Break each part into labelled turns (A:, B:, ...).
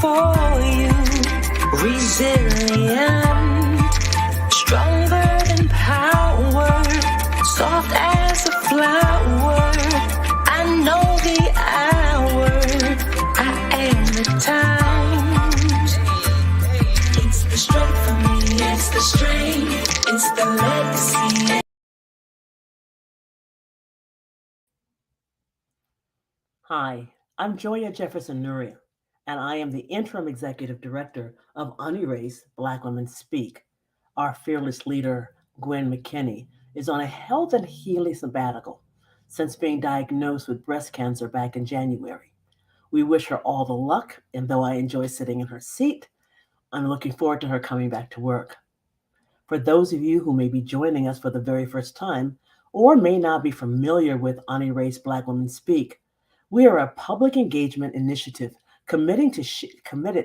A: for you. Resilient, stronger than power, soft as a flower. I know the hour, I am the times. It's the strength for me, it's the strength, it's the legacy.
B: Hi, I'm Joya Jefferson Nuria, and I am the Interim Executive Director of Unerased Black Women Speak. Our fearless leader, Gwen McKinney, is on a health and healing sabbatical since being diagnosed with breast cancer back in January. We wish her all the luck, and though I enjoy sitting in her seat, I'm looking forward to her coming back to work. For those of you who may be joining us for the very first time or may not be familiar with Unerased Black Women Speak, we are a public engagement initiative committed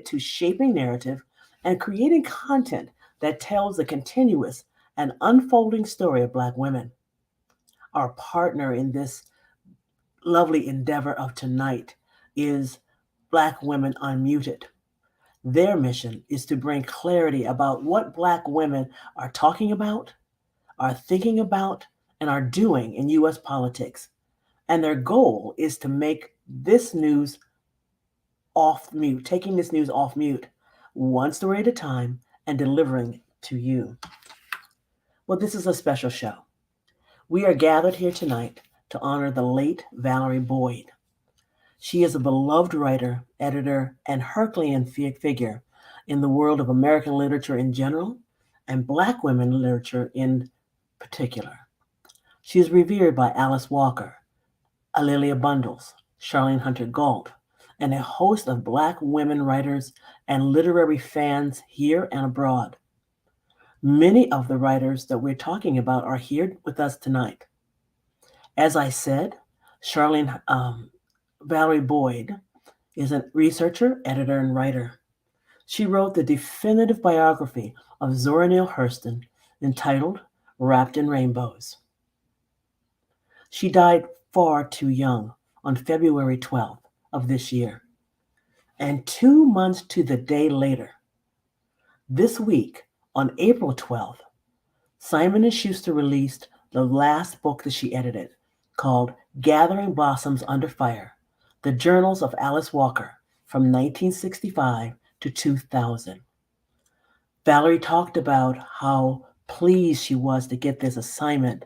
B: to shaping narrative and creating content that tells the continuous and unfolding story of Black women. Our partner in this lovely endeavor of tonight is Black Women Unmuted. Their mission is to bring clarity about what Black women are talking about, are thinking about, and are doing in U.S. politics. And their goal is to make this news off mute, taking this news off mute, one story at a time, and delivering to you. Well, this is a special show. We are gathered here tonight to honor the late Valerie Boyd. She is a beloved writer, editor, and Herculean figure in the world of American literature in general and Black women literature in particular. She is revered by Alice Walker, A'Lelia Bundles, Charlene Hunter Galt, and a host of Black women writers and literary fans here and abroad. Many of the writers that we're talking about are here with us tonight. As I said, Valerie Boyd is a researcher, editor, and writer. She wrote the definitive biography of Zora Neale Hurston entitled Wrapped in Rainbows. She died far too young on February 12th of this year. And 2 months to the day later, this week on April 12th, Simon & Schuster released the last book that she edited called Gathering Blossoms Under Fire, The Journals of Alice Walker from 1965 to 2000. Valerie talked about how pleased she was to get this assignment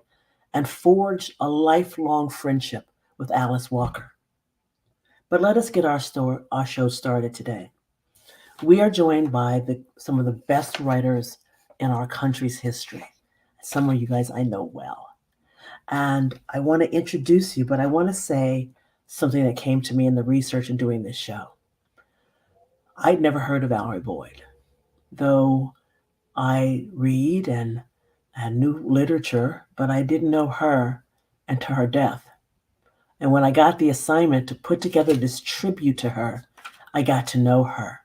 B: and forged a lifelong friendship with Alice Walker. But let us get our show started today. We are joined by some of the best writers in our country's history. Some of you guys I know well. And I want to introduce you, but I want to say something that came to me in the research and doing this show. I'd never heard of Valerie Boyd, though I read and knew literature, but I didn't know her until her death. And when I got the assignment to put together this tribute to her, I got to know her.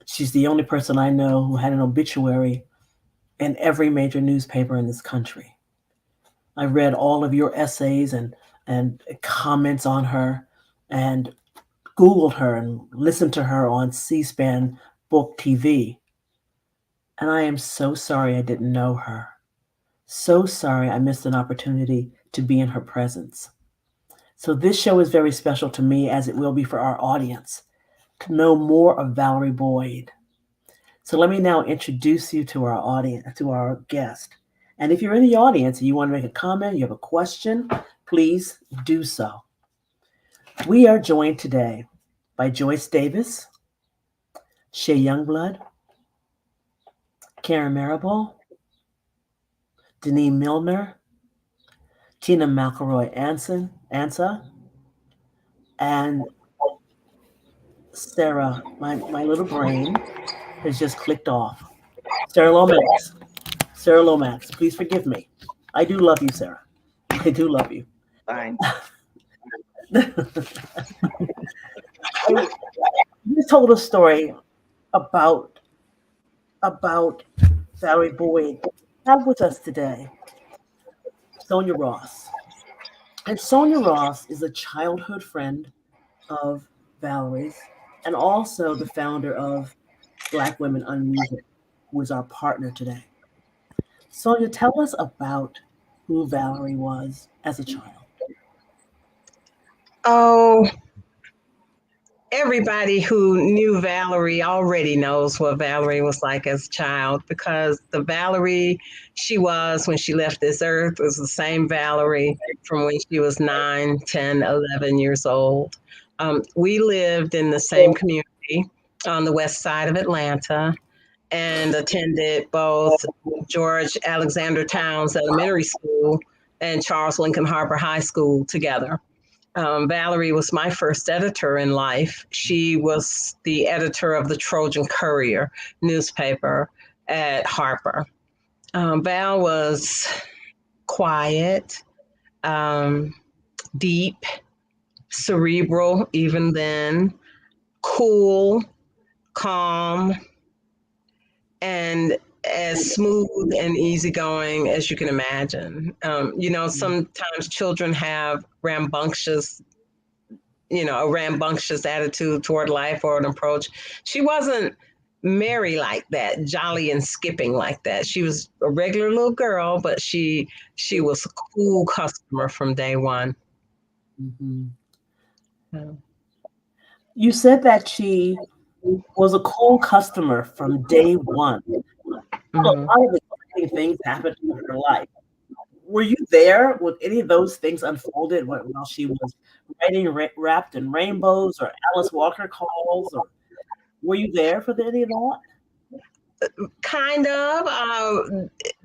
B: She's the only person I know who had an obituary in every major newspaper in this country. I read all of your essays and comments on her and Googled her and listened to her on C-SPAN Book TV. And I am so sorry I didn't know her. So sorry I missed an opportunity to be in her presence. So this show is very special to me, as it will be for our audience, to know more of Valerie Boyd. So let me now introduce you to our audience, to our guest. And if you're in the audience and you want to make a comment, you have a question, please do so. We are joined today by Joyce Davis, Shea Youngblood, Karen Marable, Denise Milner, Tina McElroy Ansa, and Sarah, my little brain has just clicked off. Sarah Lomax, please forgive me. I do love you, Sarah. I do love you.
C: Fine.
B: You told a story about Valerie Boyd. Have with us today Sonia Ross. And Sonia Ross is a childhood friend of Valerie's and also the founder of Black Women on Music, who is our partner today. Sonia, tell us about who Valerie was as a child.
C: Oh, everybody who knew Valerie already knows what Valerie was like as a child, because the Valerie she was when she left this earth was the same Valerie from when she was 9, 10, 11 years old. We lived in the same community on the west side of Atlanta and attended both George Alexander Towns Elementary School and Charles Lincoln Harbor High School together. Valerie was my first editor in life. She was the editor of the Trojan Courier newspaper at Harper. Val was quiet, um, deep, cerebral, even then, cool, calm, and as smooth and easygoing as you can imagine. Sometimes children have a rambunctious attitude toward life or an approach. She wasn't merry like that, jolly and skipping like that. She was a regular little girl, but she was a cool customer from day one.
B: Mm-hmm. You said that she was a cool customer from day one. Mm-hmm. A lot of exciting things happened in her life. Were you there when any of those things unfolded while she was writing Wrapped in Rainbows or Alice Walker Calls? Or were you there for any of that?
C: Kind of.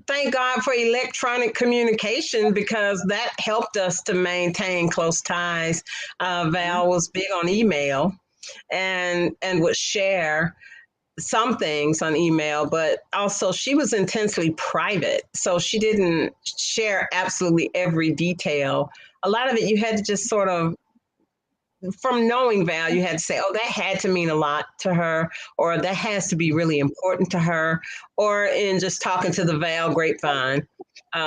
C: Thank God for electronic communication, because that helped us to maintain close ties. Val was big on email and would share some things on email, but also she was intensely private. So she didn't share absolutely every detail. A lot of it you had to just sort of, from knowing Val, you had to say, oh, that had to mean a lot to her, or that has to be really important to her, or in just talking to the Val grapevine,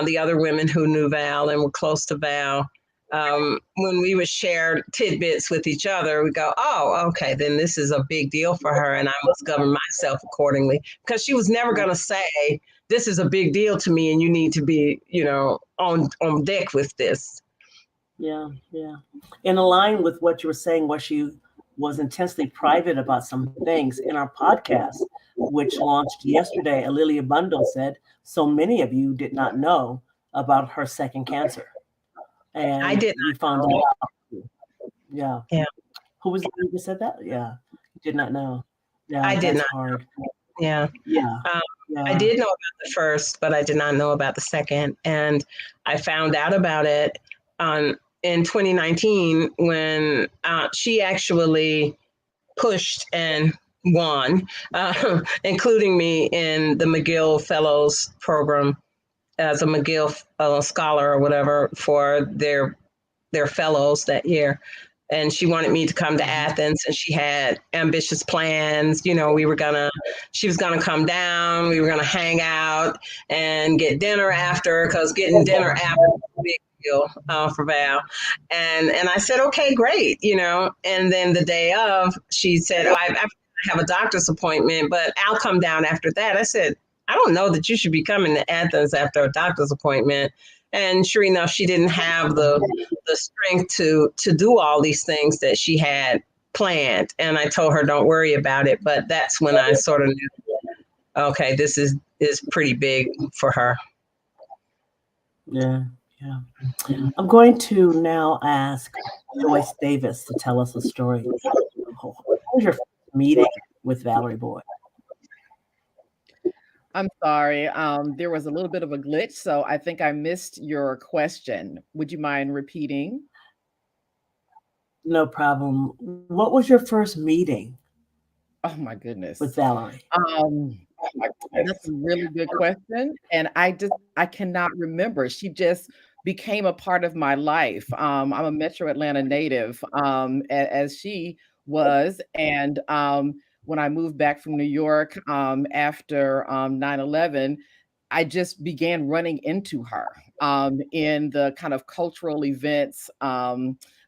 C: the other women who knew Val and were close to Val. When we would share tidbits with each other, we go, oh, okay, then this is a big deal for her, and I must govern myself accordingly. Because she was never going to say, this is a big deal to me, and you need to be, on deck with this.
B: Yeah. In line with what you were saying, where she was intensely private about some things in our podcast, which launched yesterday, Alilia Bundle said, so many of you did not know about her second cancer. And
C: I did
B: we found
C: know.
B: out. Yeah. Who was the one who said that? Yeah. Did not know. Yeah,
C: I did not.
B: Hard.
C: Yeah. I did know about the first, but I did not know about the second. And I found out about it in 2019 when she actually pushed and won, including me in the McGill Fellows program as a McGill scholar or whatever for their fellows that year. And she wanted me to come to Athens, and she had ambitious plans. She was gonna come down. We were gonna hang out and get dinner after, because getting dinner after was a big deal for Val. And I said, okay, great, And then the day of, she said, oh, I have a doctor's appointment, but I'll come down after that. I said, I don't know that you should be coming to Athens after a doctor's appointment. And sure enough, she didn't have the strength to do all these things that she had planned. And I told her, don't worry about it. But that's when I sort of knew, okay, this is pretty big for her.
B: Yeah. I'm going to now ask Joyce Davis to tell us a story. What was your first meeting with Valerie Boyd?
D: I'm sorry. There was a little bit of a glitch, so I think I missed your question. Would you mind repeating?
B: No problem. What was your first meeting?
D: Oh my goodness.
B: With Valerie.
D: That's a really good question. And I cannot remember. She just became a part of my life. I'm a Metro Atlanta native, as she was. And when I moved back from New York after 9/11, I just began running into her in the kind of cultural events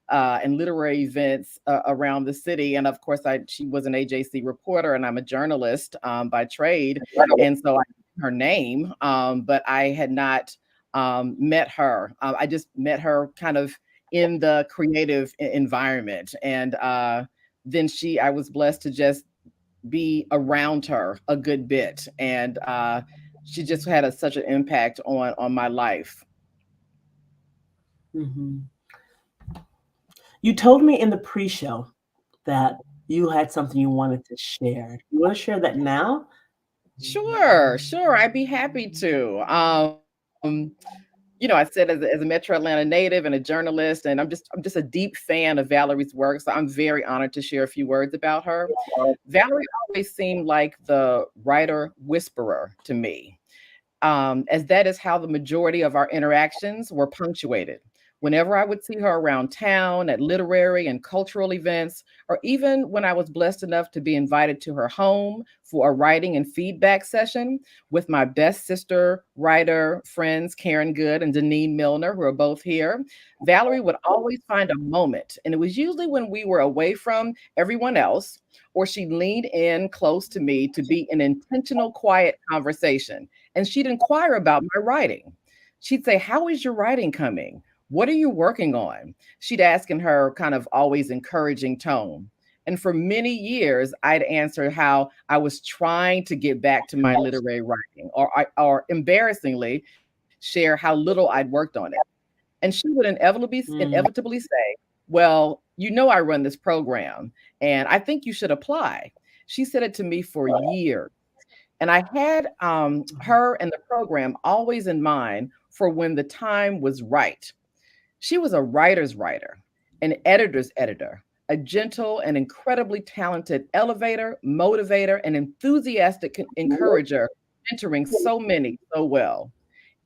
D: and literary events around the city. And of course, she was an AJC reporter, and I'm a journalist by trade. And so I knew her name, but I had not met her. I just met her kind of in the creative environment. And then I was blessed to just be around her a good bit. And she just had such an impact on my life.
B: Mm-hmm. You told me in the pre-show that you had something you wanted to share. You want to share that now?
D: Sure. I'd be happy to. I said as a Metro Atlanta native and a journalist, and I'm just a deep fan of Valerie's work. So I'm very honored to share a few words about her. Valerie always seemed like the writer whisperer to me, as that is how the majority of our interactions were punctuated. Whenever I would see her around town at literary and cultural events, or even when I was blessed enough to be invited to her home for a writing and feedback session with my best sister writer friends, Karen Good and Deneen Milner, who are both here, Valerie would always find a moment. And it was usually when we were away from everyone else, or she leaned in close to me to be an intentional, quiet conversation. And she'd inquire about my writing. She'd say, "How is your writing coming? What are you working on?" She'd ask in her kind of always encouraging tone. And for many years, I'd answer how I was trying to get back to my literary writing, or embarrassingly share how little I'd worked on it. And she would inevitably say, "Well, I run this program, and I think you should apply." She said it to me for years. And I had her and the program always in mind for when the time was right. She was a writer's writer, an editor's editor, a gentle and incredibly talented elevator, motivator, and enthusiastic encourager, mentoring so many so well.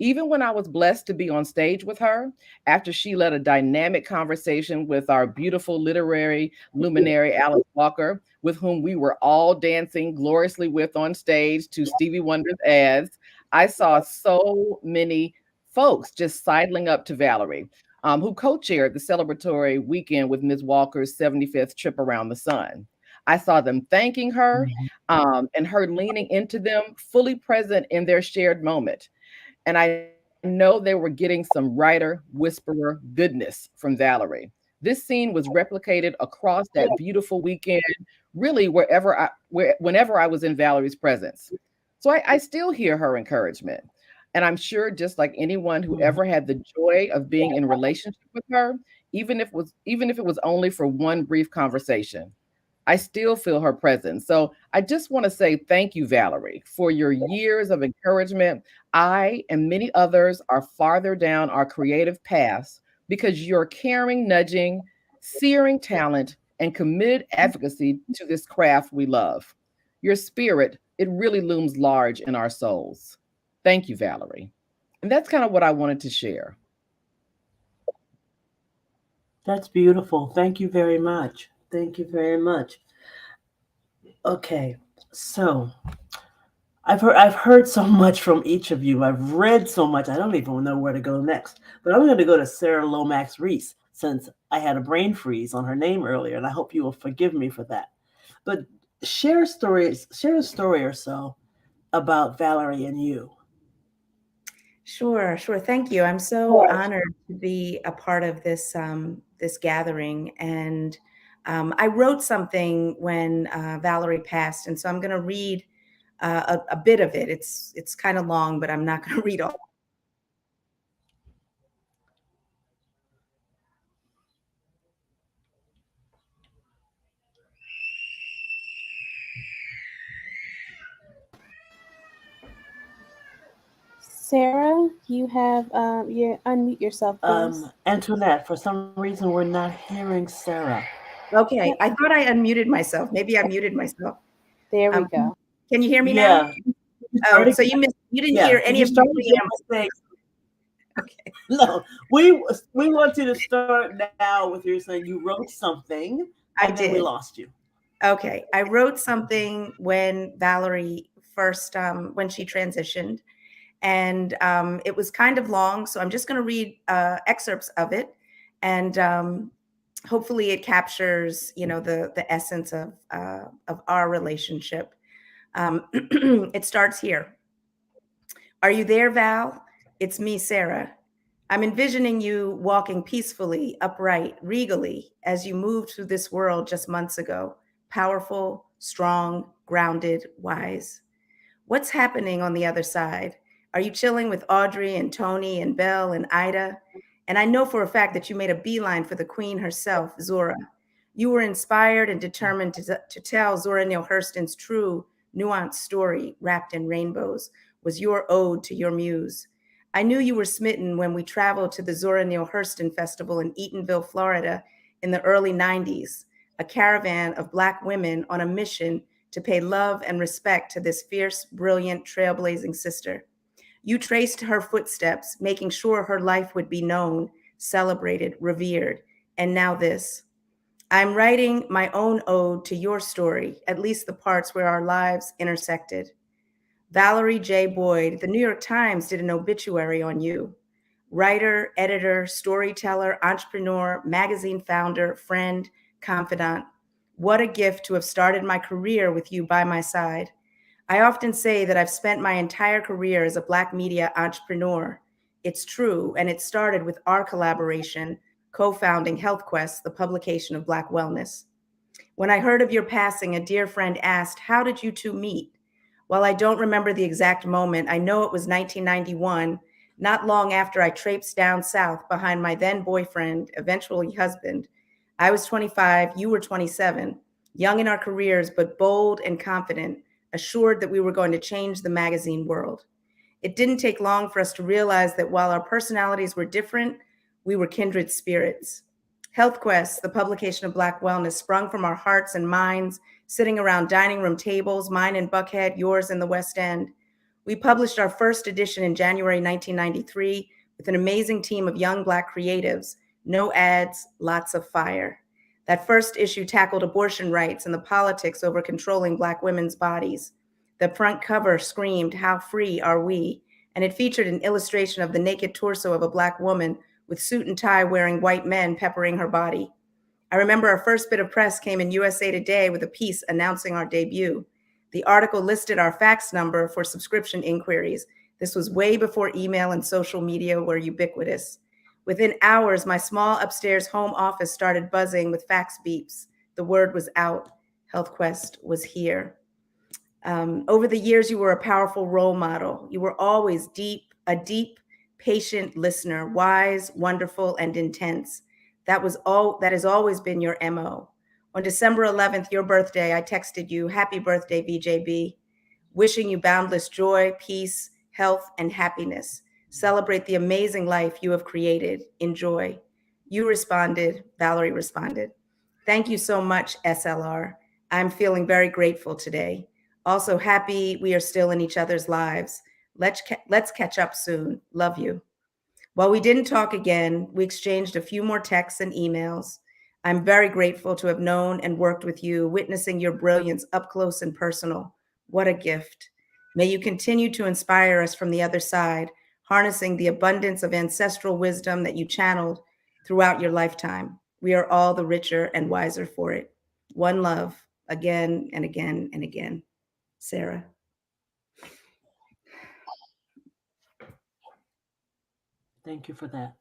D: Even when I was blessed to be on stage with her, after she led a dynamic conversation with our beautiful literary luminary, Alice Walker, with whom we were all dancing gloriously with on stage to Stevie Wonder's ads, I saw so many folks just sidling up to Valerie, who co-chaired the celebratory weekend with Ms. Walker's 75th trip around the sun. I saw them thanking her and her leaning into them, fully present in their shared moment. And I know they were getting some writer, whisperer goodness from Valerie. This scene was replicated across that beautiful weekend, really whenever I was in Valerie's presence. So I still hear her encouragement. And I'm sure just like anyone who ever had the joy of being in relationship with her, even if it was only for one brief conversation, I still feel her presence. So I just want to say thank you, Valerie, for your years of encouragement. I and many others are farther down our creative paths because your caring, nudging, searing talent, and committed advocacy to this craft we love. Your spirit, it really looms large in our souls. Thank you, Valerie. And that's kind of what I wanted to share.
B: That's beautiful. Thank you very much. Thank you very much. Okay, so I've heard so much from each of you. I've read so much. I don't even know where to go next. But I'm going to go to Sarah Lomax Reese, since I had a brain freeze on her name earlier, and I hope you will forgive me for that. But share a story or so about Valerie and you.
E: Sure. Thank you. I'm so honored to be a part of this this gathering. And I wrote something when Valerie passed, and so I'm going to read a bit of it. It's kind of long, but I'm not going to read all.
F: Sarah, you have you unmute yourself, please.
B: Antoinette, for some reason we're not hearing Sarah.
E: Okay, I thought I unmuted myself. Maybe I muted myself.
F: There we go.
E: Can you hear me now? Oh, so you didn't hear any of
B: the Okay. No, we want you to start now with you saying you wrote something. And then we lost you.
E: Okay, I wrote something when Valerie first when she transitioned, and it was kind of long, so I'm just going to read excerpts of it, and hopefully it captures, the essence of our relationship. It starts here. Are you there, Val? It's me, Sarah. I'm envisioning you walking peacefully, upright, regally, as you moved through this world just months ago. Powerful, strong, grounded, wise. What's happening on the other side? Are you chilling with Audrey and Tony and Belle and Ida? And I know for a fact that you made a beeline for the queen herself, Zora. You were inspired and determined to tell Zora Neale Hurston's true, nuanced story wrapped in rainbows, was your ode to your muse. I knew you were smitten when we traveled to the Zora Neale Hurston Festival in Eatonville, Florida in the early 90s, a caravan of Black women on a mission to pay love and respect to this fierce, brilliant, trailblazing sister. You traced her footsteps, making sure her life would be known, celebrated, revered. And now this. I'm writing my own ode to your story, at least the parts where our lives intersected. Valerie J. Boyd, the New York Times did an obituary on you. Writer, editor, storyteller, entrepreneur, magazine founder, friend, confidant. What a gift to have started my career with you by my side. I often say that I've spent my entire career as a Black media entrepreneur. It's true, and it started with our collaboration, co-founding HealthQuest, the publication of Black wellness. When I heard of your passing, a dear friend asked, how did you two meet? While I don't remember the exact moment, I know it was 1991, not long after I traipsed down south behind my then boyfriend, eventually husband. I was 25, you were 27, young in our careers, but bold and confident, assured that we were going to change the magazine world. It didn't take long for us to realize that while our personalities were different, we were kindred spirits. HealthQuest, the publication of Black wellness, sprung from our hearts and minds, sitting around dining room tables, mine in Buckhead, yours in the West End. We published our first edition in January 1993 with an amazing team of young Black creatives. No ads, lots of fire. That first issue tackled abortion rights and the politics over controlling Black women's bodies. The front cover screamed, how free are we? And it featured an illustration of the naked torso of a Black woman with suit and tie wearing white men peppering her body. I remember our first bit of press came in USA Today with a piece announcing our debut. The article listed our fax number for subscription inquiries. This was way before email and social media were ubiquitous. Within hours, my small upstairs home office started buzzing with fax beeps. The word was out. HealthQuest was here. Over the years, you were a powerful role model. You were always a deep, patient listener, wise, wonderful, and intense. That has always been your MO. On December 11th, your birthday, I texted you, happy birthday, VJB, wishing you boundless joy, peace, health, and happiness. Celebrate the amazing life you have created. Enjoy. You responded, Valerie responded. Thank you so much, SLR. I'm feeling very grateful today. Also happy we are still in each other's lives. Let's catch up soon. Love you. While we didn't talk again, we exchanged a few more texts and emails. I'm very grateful to have known and worked with you, witnessing your brilliance up close and personal. What a gift. May you continue to inspire us from the other side, harnessing the abundance of ancestral wisdom that you channeled throughout your lifetime. We are all the richer and wiser for it. One love, again and again and again. Sarah.
B: Thank you for that.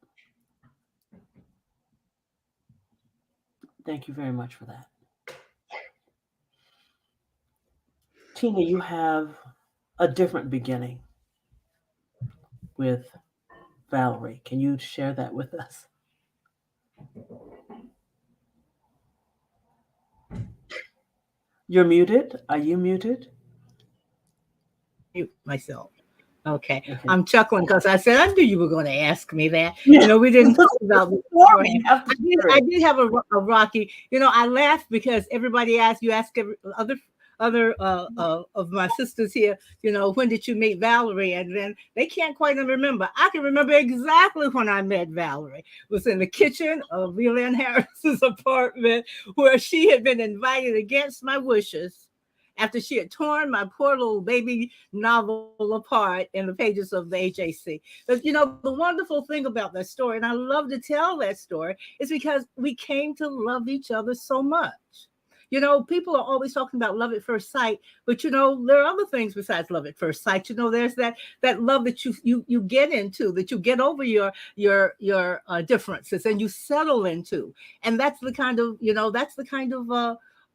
B: Thank you very much for that. Tina, you have a different beginning with Valerie. Can you share that with us? You're muted. Are you muted?
G: Mute myself. Okay. I'm chuckling because I said, I knew you were going to ask me that.
B: Yeah.
G: You know, we didn't talk about I did have a rocky, you know, I laughed because everybody asked other of my sisters here, you know, when did you meet Valerie? And then they can't quite remember. I can remember exactly when I met Valerie. It was in the kitchen of Leland Harris's apartment where she had been invited against my wishes. after she had torn my poor little baby novel apart in the pages of the HAC. But the wonderful thing about that story, and I love to tell that story, is because we came to love each other so much. People are always talking about love at first sight, but there are other things besides love at first sight. There's that love that you get into, that you get over your differences and you settle into, and that's the kind of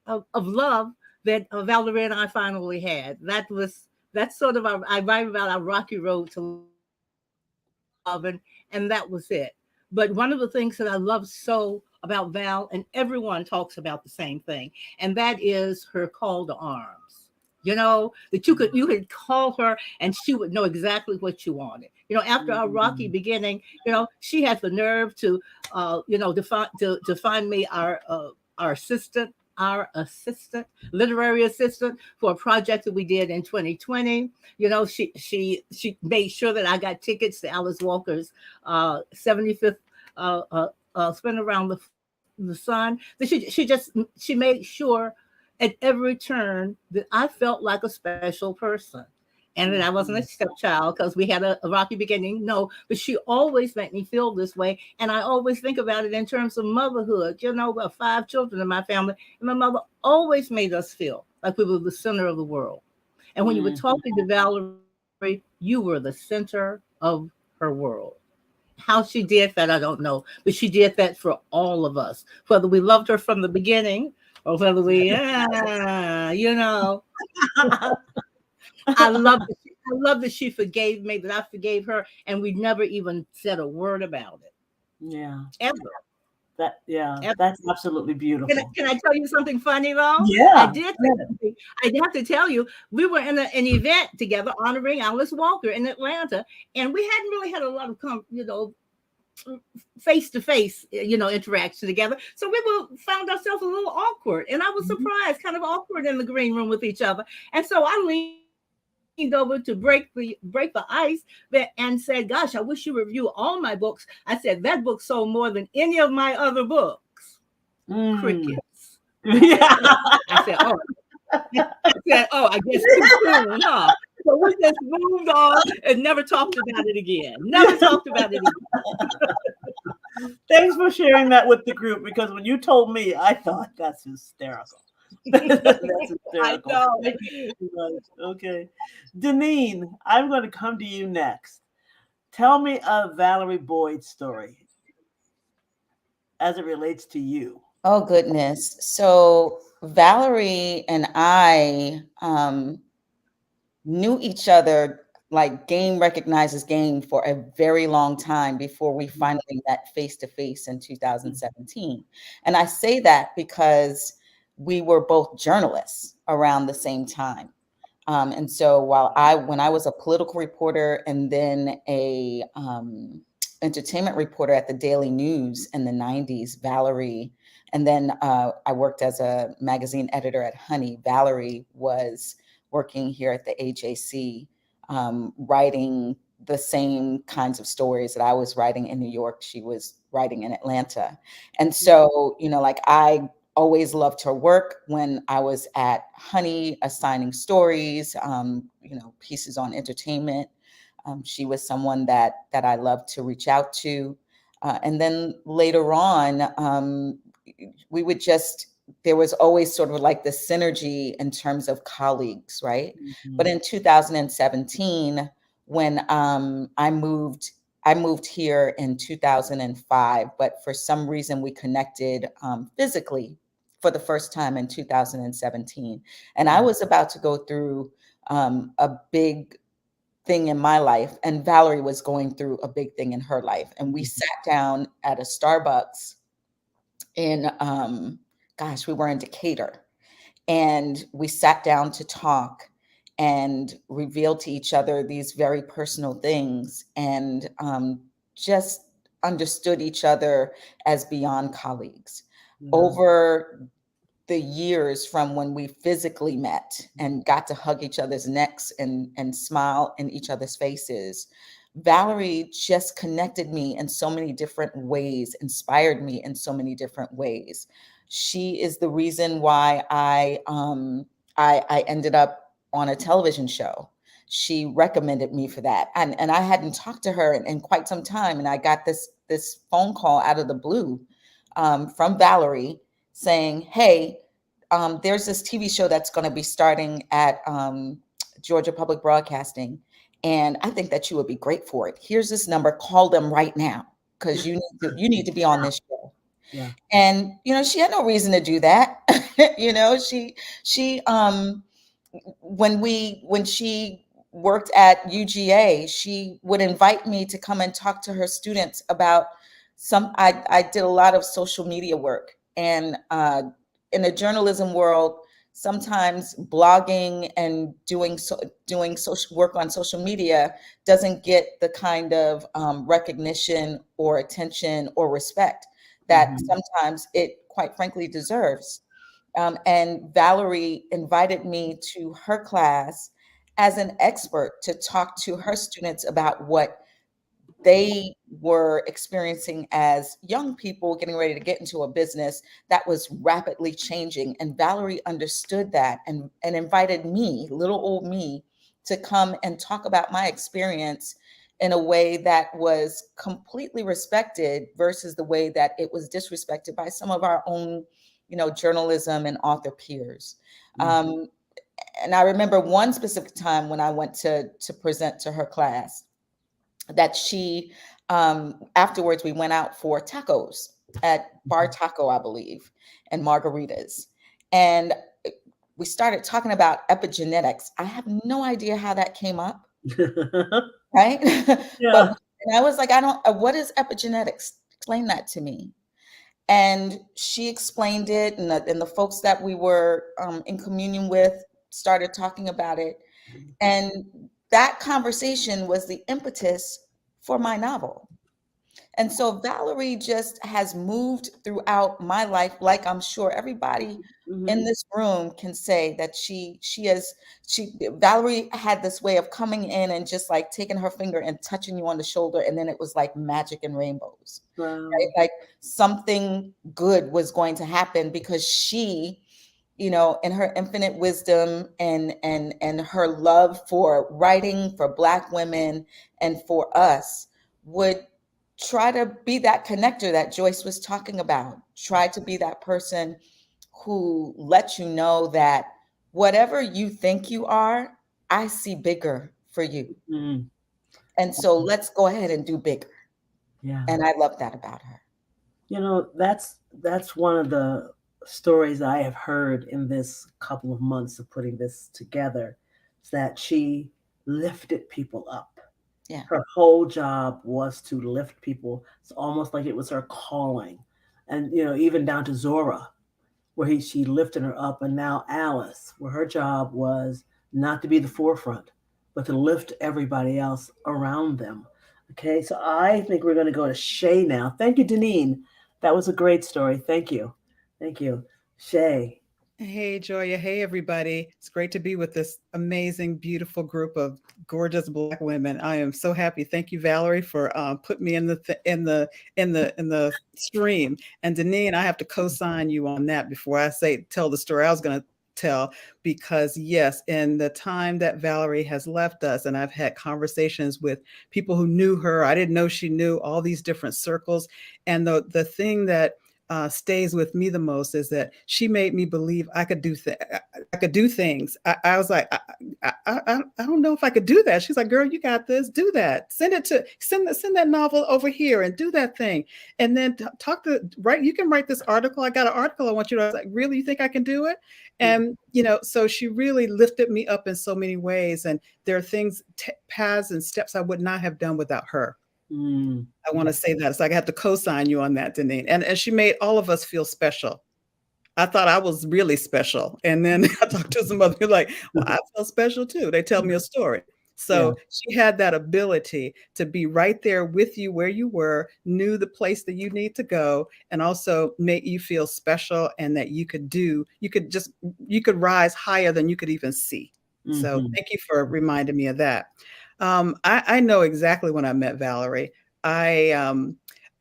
G: of love that Valerie and I finally had. That's sort of I write about our rocky road to love, and that was it. But one of the things that I love so about Val, and everyone talks about the same thing, and that is her call to arms. That you could call her and she would know exactly what you wanted. After our rocky beginning, she had the nerve to to find me our assistant, literary assistant, for a project that we did in 2020. She made sure that I got tickets to Alice Walker's 75th Spin Around the Sun. That she made sure at every turn that I felt like a special person. And that I wasn't a stepchild because we had a rocky beginning. No, but she always made me feel this way. And I always think about it in terms of motherhood. We have 5 children in my family. And my mother always made us feel like we were the center of the world. And when you were talking to Valerie, you were the center of her world. How she did that, I don't know. But she did that for all of us. Whether we loved her from the beginning or whether we, I love that she forgave me, that I forgave her, and we never even said a word about it.
B: Yeah.
G: Ever.
B: That's absolutely beautiful.
G: Can I tell you something funny though?
B: Yeah.
G: I did. I have to tell you, we were in an event together honoring Alice Walker in Atlanta, and we hadn't really had a lot of face-to-face interaction together, so we found ourselves a little awkward, and I was surprised, kind of awkward in the green room with each other. And so I leaned over to break the ice and said, "Gosh, I wish you review all my books." I said, "That book sold more than any of my other books." Crickets.
B: Yeah.
G: I said, I guess too soon, huh? So we just moved on and never talked about it again.
B: Thanks for sharing that with the group, because when you told me, I thought that's hysterical. That's hysterical.
G: I know.
B: Okay. Deneen, I'm going to come to you next. Tell me a Valerie Boyd story as it relates to you.
H: Oh, goodness. So Valerie and I knew each other like game recognizes game for a very long time before we finally met face to face in 2017. And I say that because we were both journalists around the same time. And so when I was a political reporter and then a entertainment reporter at the Daily News in the 90s, Valerie, and then I worked as a magazine editor at Honey. Valerie was working here at the HAC, writing the same kinds of stories that I was writing in New York. She was writing in Atlanta. And so, I always loved her work when I was at Honey, assigning stories, pieces on entertainment. She was someone that I loved to reach out to. And then later on, there was always sort of like the synergy in terms of colleagues, right? But in 2017, when I moved here in 2005, but for some reason we connected physically for the first time in 2017. And I was about to go through a big thing in my life, and Valerie was going through a big thing in her life. And we sat down at a Starbucks in, we were in Decatur, and we sat down to talk and revealed to each other these very personal things, and just understood each other as beyond colleagues. Over the years from when we physically met and got to hug each other's necks and smile in each other's faces, Valerie just connected me in so many different ways, inspired me in so many different ways. She is the reason why I I ended up on a television show. She recommended me for that. And I hadn't talked to her in quite some time. And I got this phone call out of the blue from Valerie saying, hey, there's this TV show that's going to be starting at Georgia Public Broadcasting. And I think that you would be great for it. Here's this number. Call them right now because you need to be on this show.
B: Yeah.
H: And, she had no reason to do that. When she worked at UGA, she would invite me to come and talk to her students about I did a lot of social media work, and in the journalism world, sometimes blogging and doing social work on social media doesn't get the kind of recognition or attention or respect that sometimes it quite frankly deserves. And Valerie invited me to her class as an expert to talk to her students about what they were experiencing as young people getting ready to get into a business that was rapidly changing. And Valerie understood that and invited me, little old me, to come and talk about my experience in a way that was completely respected versus the way that it was disrespected by some of our own, journalism and author peers. And I remember one specific time when I went to present to her class that she, afterwards we went out for tacos at Bar Taco, I believe, and margaritas. And we started talking about epigenetics. I have no idea how that came up. Right?
B: Yeah.
H: And I was like, what is epigenetics? Explain that to me. And she explained it, and the folks that we were in communion with started talking about it. And that conversation was the impetus for my novel. And so Valerie just has moved throughout my life, like I'm sure everybody in this room can say that Valerie had this way of coming in and just like taking her finger and touching you on the shoulder. And then it was like magic and rainbows.
B: Wow.
H: Right? Like something good was going to happen because she, in her infinite wisdom and her love for writing for Black women and for us, would try to be that connector that Joyce was talking about. Try to be that person who lets you know that whatever you think you are, I see bigger for you. And so let's go ahead and do bigger.
B: Yeah.
H: And I love that about her.
B: That's one of the stories I have heard in this couple of months of putting this together, is that she lifted people up.
H: Yeah.
B: Her whole job was to lift people. It's almost like it was her calling. And, even down to Zora, where she lifted her up, and now Alice, where her job was not to be the forefront, but to lift everybody else around them. Okay, so I think we're going to go to Shay now. Thank you, Deneen. That was a great story. Thank you. Thank you. Shay.
I: Hey, Joya. Hey, everybody. It's great to be with this amazing, beautiful group of gorgeous Black women. I am so happy. Thank you, Valerie, for putting me in the stream. And Deneen, I have to co-sign you on that before I tell the story I was going to tell, because yes, in the time that Valerie has left us, and I've had conversations with people who knew her, I didn't know she knew all these different circles. And the thing that stays with me the most is that she made me believe I could do things. I was like, I don't know if I could do that. She's like, girl, you got this. Do that. Send that novel over here and do that thing. And then you can write this article. I got an article I want you to. I was like, really, you think I can do it? And so she really lifted me up in so many ways. And there are things, paths and steps I would not have done without her. I want to say that. It's like I have to co-sign you on that, Deneen. And she made all of us feel special. I thought I was really special. And then I talked to some other people like, well, I feel special too. They tell me a story. So she had that ability to be right there with you where you were, knew the place that you need to go, and also make you feel special and that you could rise higher than you could even see. So thank you for reminding me of that. I know exactly when I met Valerie. I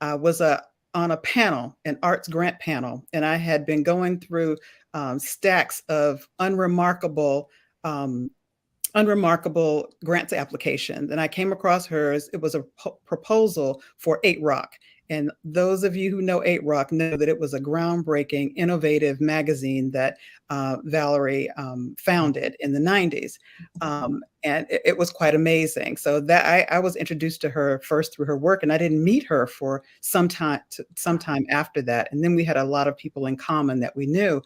I: was on a panel, an arts grant panel, and I had been going through stacks of unremarkable grant applications. And I came across hers. It was a proposal for 8 Rock. And those of you who know 8 Rock know that it was a groundbreaking, innovative magazine that Valerie founded in the 90s. And it was quite amazing. So that I was introduced to her first through her work, and I didn't meet her for some time after that. And then we had a lot of people in common that we knew.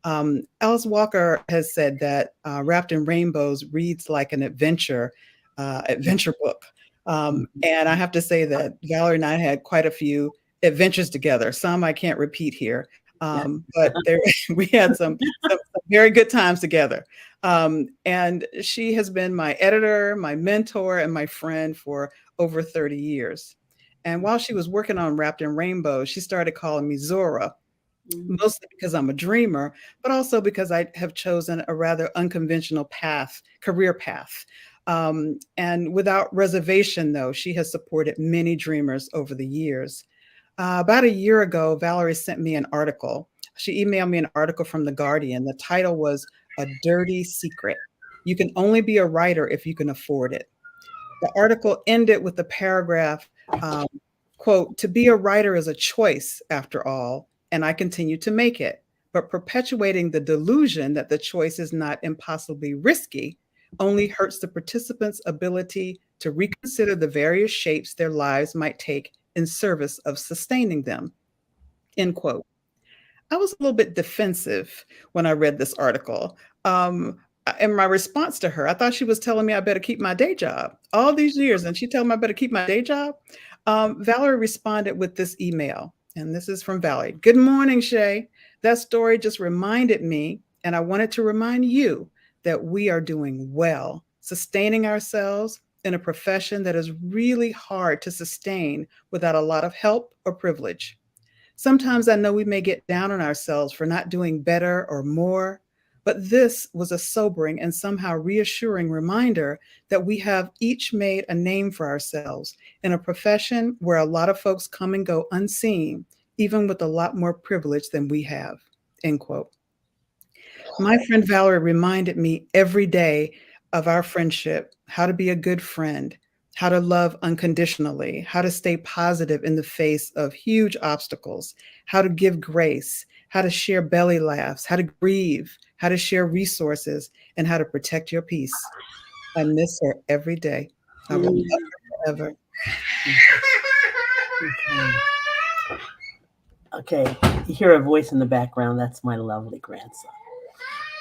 I: Alice Walker has said that Wrapped in Rainbows reads like an adventure book. And I have to say that Valerie and I had quite a few adventures together. Some I can't repeat here, but we had some very good times together. And she has been my editor, my mentor, and my friend for over 30 years. And while she was working on Wrapped in Rainbows, she started calling me Zora. Mostly because I'm a dreamer, but also because I have chosen a rather unconventional career path. And without reservation, though, she has supported many dreamers over the years. About a year ago, Valerie sent me an article. She emailed me an article from The Guardian. The title was "A Dirty Secret. You can only be a writer if you can afford it." The article ended with the paragraph, quote, "To be a writer is a choice, after all, and I continue to make it. But perpetuating the delusion that the choice is not impossibly risky only hurts the participants' ability to reconsider the various shapes their lives might take in service of sustaining them." End quote. I was a little bit defensive when I read this article. In my response to her, I thought she was telling me I better keep my day job. All these years, and she told me I better keep my day job. Valerie responded with this email. And this is from Valerie. "Good morning, Shay. That story just reminded me, and I wanted to remind you that we are doing well, sustaining ourselves in a profession that is really hard to sustain without a lot of help or privilege. Sometimes I know we may get down on ourselves for not doing better or more, but this was a sobering and somehow reassuring reminder that we have each made a name for ourselves in a profession where a lot of folks come and go unseen, even with a lot more privilege than we have." End quote. My friend Valerie reminded me every day of our friendship, how to be a good friend, how to love unconditionally, how to stay positive in the face of huge obstacles, how to give grace, how to share belly laughs, how to grieve, how to share resources, and how to protect your peace. I miss her every day. I will love her forever.
B: Okay, you hear a voice in the background. That's my lovely grandson.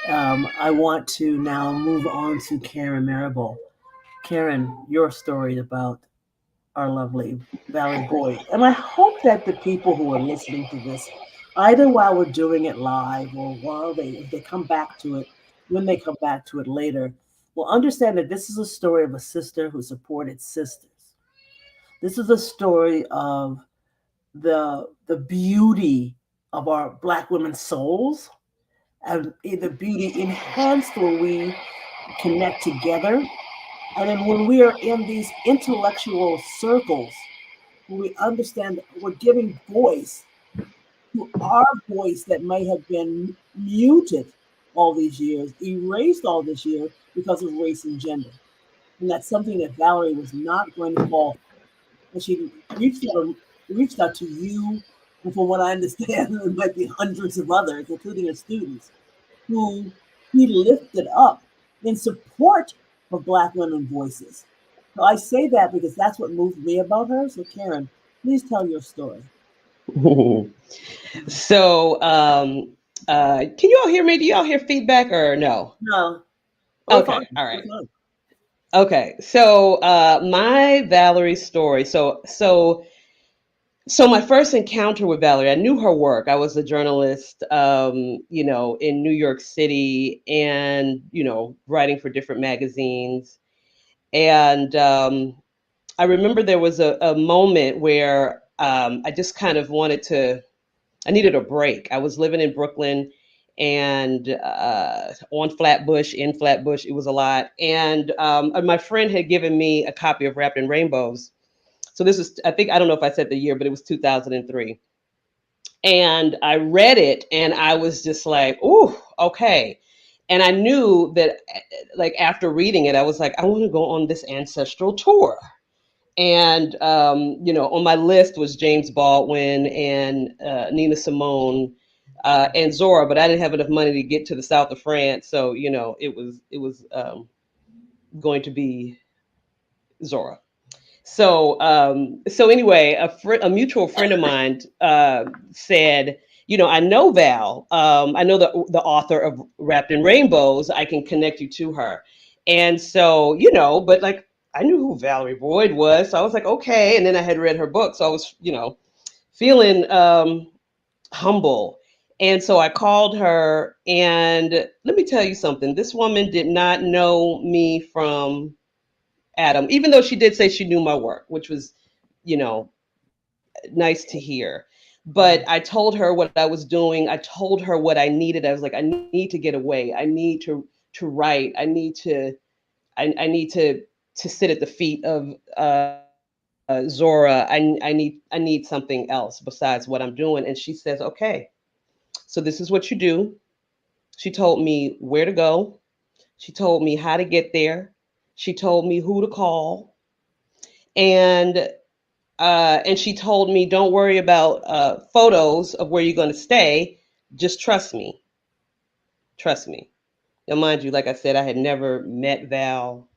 B: I want to now move on to Karen Marable. Karen, your story about our lovely Valerie Boyd. And I hope that the people who are listening to this, either while we're doing it live or while if they come back to it, when they come back to it later, will understand that this is a story of a sister who supported sisters. This is a story of the beauty of our Black women's souls, and the beauty enhanced when we connect together. And then when we are in these intellectual circles, we understand that we're giving voice to our voice that may have been muted all these years, erased all this year because of race and gender. And that's something that Valerie was not going to fall for. And she reached out to you, and from what I understand, there might be hundreds of others, including her students, who he lifted up in support of Black women voices. So I say that because that's what moved me about her. So Karen, please tell your story.
J: So, can you all hear me? Do y'all hear feedback or no?
B: No.
J: Okay. All right. Okay. So, my Valerie story. So my first encounter with Valerie, I knew her work. I was a journalist, in New York City and, writing for different magazines. And I remember there was a moment where I just kind of I needed a break. I was living in Brooklyn and in Flatbush, it was a lot. And my friend had given me a copy of Wrapped in Rainbows. So this was, I don't know if I said the year, but it was 2003. And I read it and I was just like, ooh, okay. And I knew that like after reading it, I was like, I want to go on this ancestral tour. And, on my list was James Baldwin and Nina Simone and Zora, but I didn't have enough money to get to the south of France. So, it was going to be Zora. So anyway, a mutual friend of mine said, I know Val. I know the author of Wrapped in Rainbows. I can connect you to her. And so, but like I knew who Valerie Boyd was. So I was like, okay. And then I had read her book. So I was, feeling humble. And so I called her, and let me tell you something. This woman did not know me from Adam, even though she did say she knew my work, which was, nice to hear. But I told her what I was doing. I told her what I needed. I was like, I need to get away. I need to write. I need to sit at the feet of Zora. I need something else besides what I'm doing. And she says, okay, so this is what you do. She told me where to go. She told me how to get there. She told me who to call. And she told me, don't worry about photos of where you're going to stay. Just trust me. Trust me. Now, mind you, like I said, I had never met Val.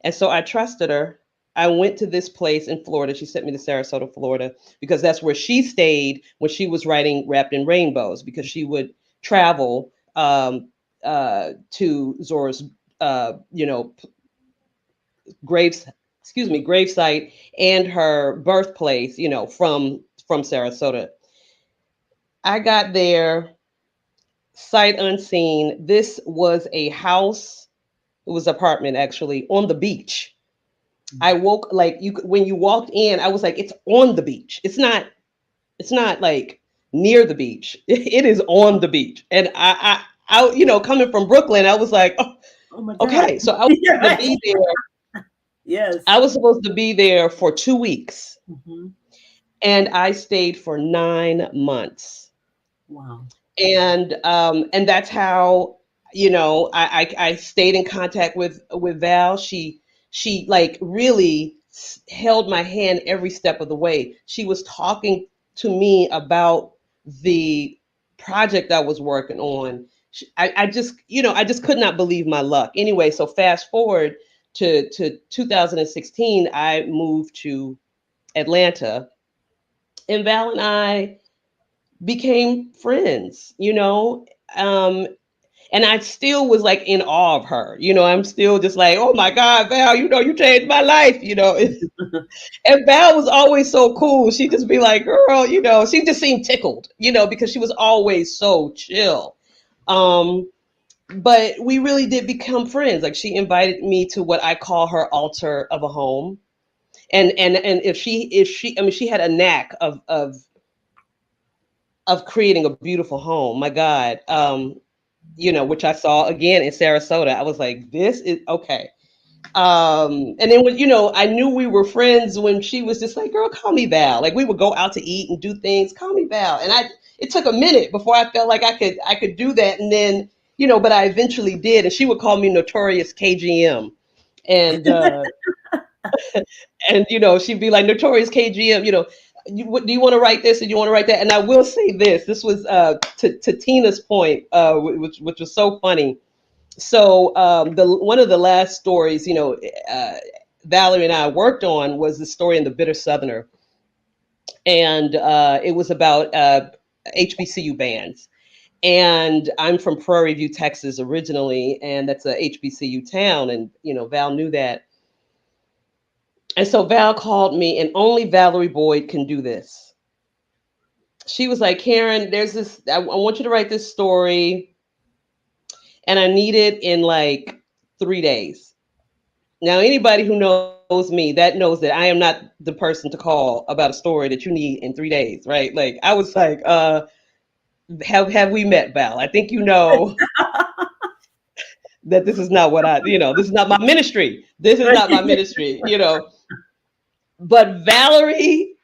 J: And so I trusted her. I went to this place in Florida. She sent me to Sarasota, Florida, because that's where she stayed when she was writing Wrapped in Rainbows, because she would travel to Zora's, gravesite and her birthplace, from Sarasota. I got there sight unseen. This was a house. It was an apartment actually on the beach. I woke when you walked in, I was like, it's on the beach. It's not like near the beach. It is on the beach. And I coming from Brooklyn, I was like, oh my God. Okay. So I was supposed to be there.
B: Yes.
J: I was supposed to be there for 2 weeks. Mm-hmm. And I stayed for 9 months.
B: Wow.
J: And that's how, I stayed in contact with Val. She like really held my hand every step of the way. She was talking to me about the project I was working on. I just could not believe my luck. Anyway, so fast forward to 2016, I moved to Atlanta, and Val and I became friends, and I still was like in awe of her. I'm still just like, oh my God, Val, you changed my life, And Val was always so cool. She'd just be like, girl, she just seemed tickled, because she was always so chill. But we really did become friends. Like, she invited me to what I call her altar of a home. And if she had a knack of creating a beautiful home, my God, which I saw again in Sarasota. I was like, this is okay. And then when, I knew we were friends when she was just like, girl, call me Val. Like, we would go out to eat and do things, call me Val. And it took a minute before I felt like I could do that. And then, but I eventually did. And she would call me Notorious KGM. And, and, she'd be like, Notorious KGM, do you want to write this and you want to write that? And I will say this was to Tina's point, which was so funny. So one of the last stories, Valerie and I worked on was the story in The Bitter Southerner. And it was about HBCU bands. And I'm from Prairie View, Texas originally, and that's a HBCU town. And, Val knew that. And so Val called me, and only Valerie Boyd can do this. She was like, Karen, there's this, I want you to write this story, and I need it in like 3 days. Now, anybody who knows me, that knows that I am not the person to call about a story that you need in 3 days, right? Like, I was like, have we met, Val? I think that this is not what this is not my ministry. This is not my ministry, But Valerie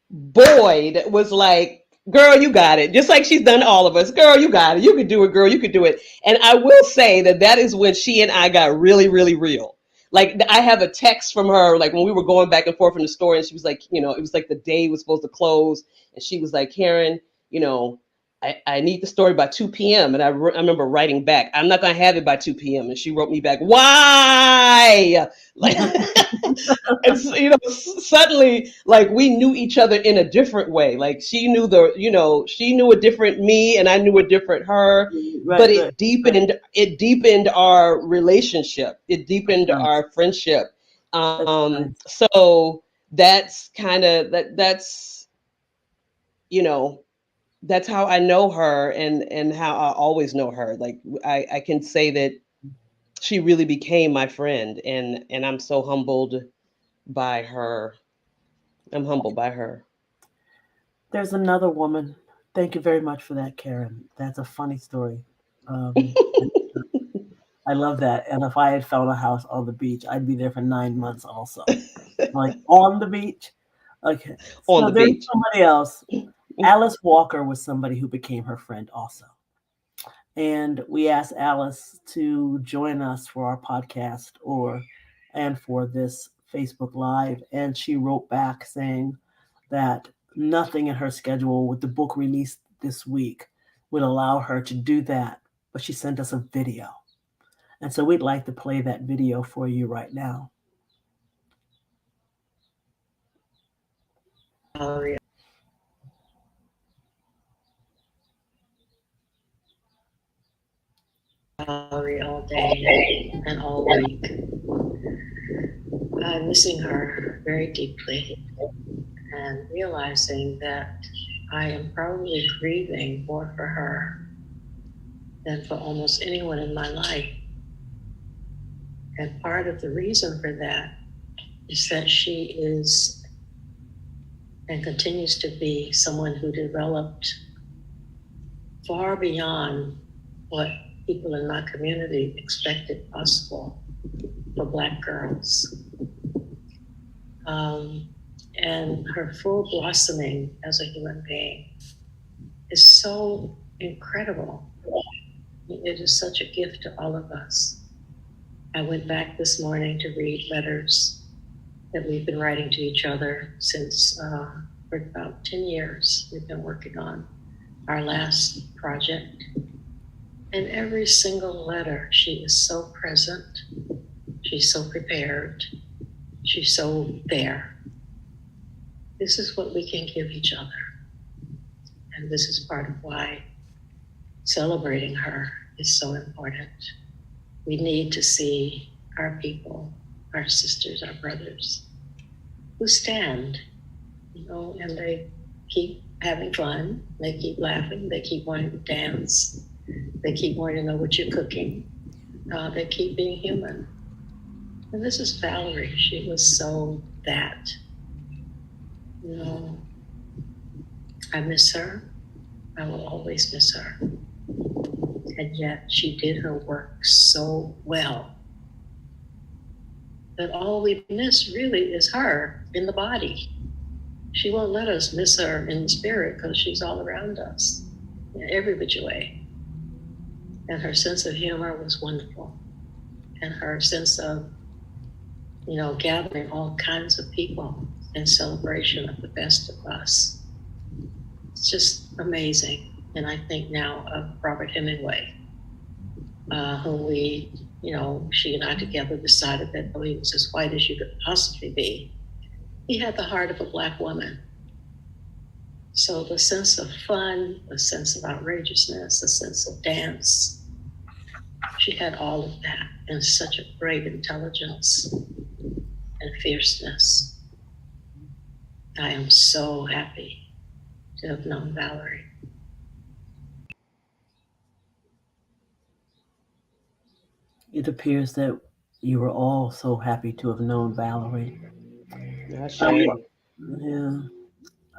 J: Boyd was like, girl, you got it. Just like she's done to all of us. Girl, you got it. You could do it, girl. You could do it. And I will say that is when she and I got really, really real. Like I have a text from her, like when we were going back and forth in the store, and she was like, it was like the day was supposed to close, and she was like, Karen, I need the story by 2 p.m. And I remember writing back, I'm not going to have it by 2 p.m. And she wrote me back, why? Like, suddenly, like we knew each other in a different way. Like she knew she knew a different me and I knew a different her, but it deepened our relationship. It deepened our friendship. So that's kind of, that's how I know her and how I always know her. Like I can say that she really became my friend, and I'm so humbled by her. I'm humbled by her.
B: There's another woman. Thank you very much for that, Karen. That's a funny story. I love that. And if I had found a house on the beach, I'd be there for 9 months also. Like on the beach. Okay.
J: On the beach.
B: Somebody else. Alice Walker was somebody who became her friend also. And we asked Alice to join us for our podcast and for this Facebook Live. And she wrote back saying that nothing in her schedule with the book release this week would allow her to do that. But she sent us a video. And so we'd like to play that video for you right now.
K: Valerie all day and all week. I'm missing her very deeply and realizing that I am probably grieving more for her than for almost anyone in my life. And part of the reason for that is that she is and continues to be someone who developed far beyond what people in my community expected possible for Black girls. And her full blossoming as a human being is so incredible. It is such a gift to all of us. I went back this morning to read letters that we've been writing to each other since for about 10 years. We've been working on our last project. And every single letter, she is so present, she's so prepared, she's so there. This is what we can give each other. And this is part of why celebrating her is so important. We need to see our people, our sisters, our brothers, who stand, and they keep having fun, they keep laughing, they keep wanting to dance, they keep wanting to know what you're cooking, they keep being human. And this is Valerie. She was so that. I miss her. I will always miss her. And yet she did her work so well that all we miss really is her in the body. She won't let us miss her in the spirit because she's all around us in every which way. And her sense of humor was wonderful. And her sense of, gathering all kinds of people in celebration of the best of us. It's just amazing. And I think now of Robert Hemingway, whom we, she and I together decided that though he was as white as you could possibly be, he had the heart of a Black woman. So the sense of fun, the sense of outrageousness, the sense of dance, she had all of that and such a great intelligence and fierceness. I am so happy to have known Valerie.
B: It appears that you were all so happy to have known Valerie. Yeah.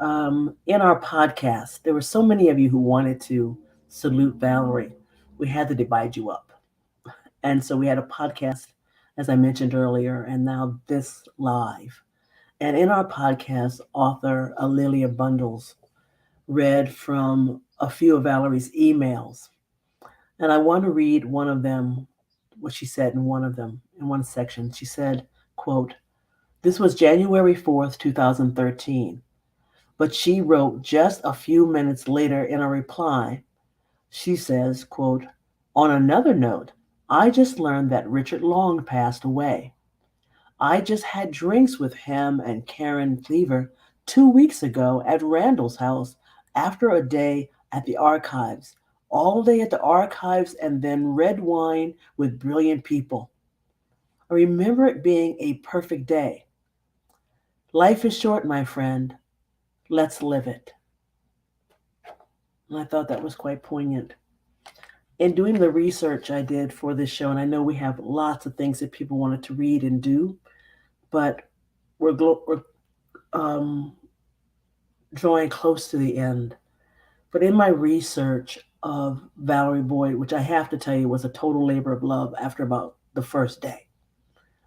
B: In our podcast, there were so many of you who wanted to salute Valerie. We had to divide you up. And so we had a podcast, as I mentioned earlier, and now this live. And in our podcast, author Alelia Bundles read from a few of Valerie's emails. And I want to read one of them, what she said in one of them, in one section. She said, quote, "This was January 4th, 2013. But she wrote just a few minutes later in a reply, she says, quote, on another note, I just learned that Richard Long passed away. I just had drinks with him and Karen Cleaver 2 weeks ago at Randall's house after a day at the archives, all day at the archives and then red wine with brilliant people. I remember it being a perfect day. Life is short, my friend. Let's live it." And I thought that was quite poignant. In doing the research I did for this show, and I know we have lots of things that people wanted to read and do, but we're drawing close to the end. But in my research of Valerie Boyd, which I have to tell you was a total labor of love after about the first day,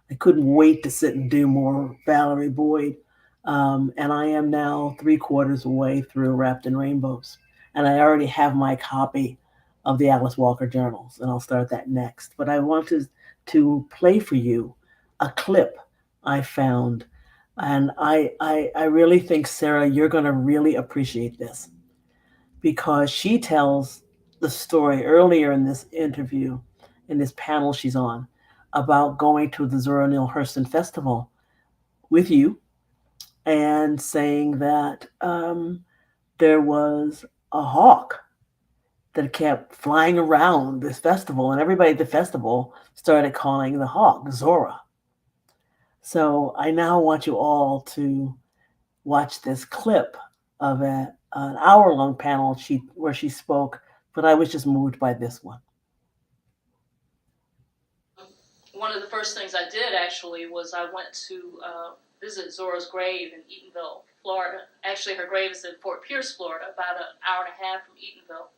B: I couldn't wait to sit and do more Valerie Boyd. And I am now 3/4 way through Wrapped in Rainbows. And I already have my copy of the Alice Walker journals, and I'll start that next. But I wanted to play for you a clip I found. And I really think, Sarah, you're going to really appreciate this, because she tells the story earlier in this interview, in this panel she's on, about going to the Zora Neale Hurston Festival with you and saying that there was a hawk that kept flying around this festival, and everybody at the festival started calling the hawk Zora. So I now want you all to watch this clip of an hour-long panel where she spoke, but I was just moved by this one.
L: One of the first things I did actually was I went to visit Zora's grave in Eatonville, Florida. Actually, her grave is in Fort Pierce, Florida, about an hour and a half from Eatonville.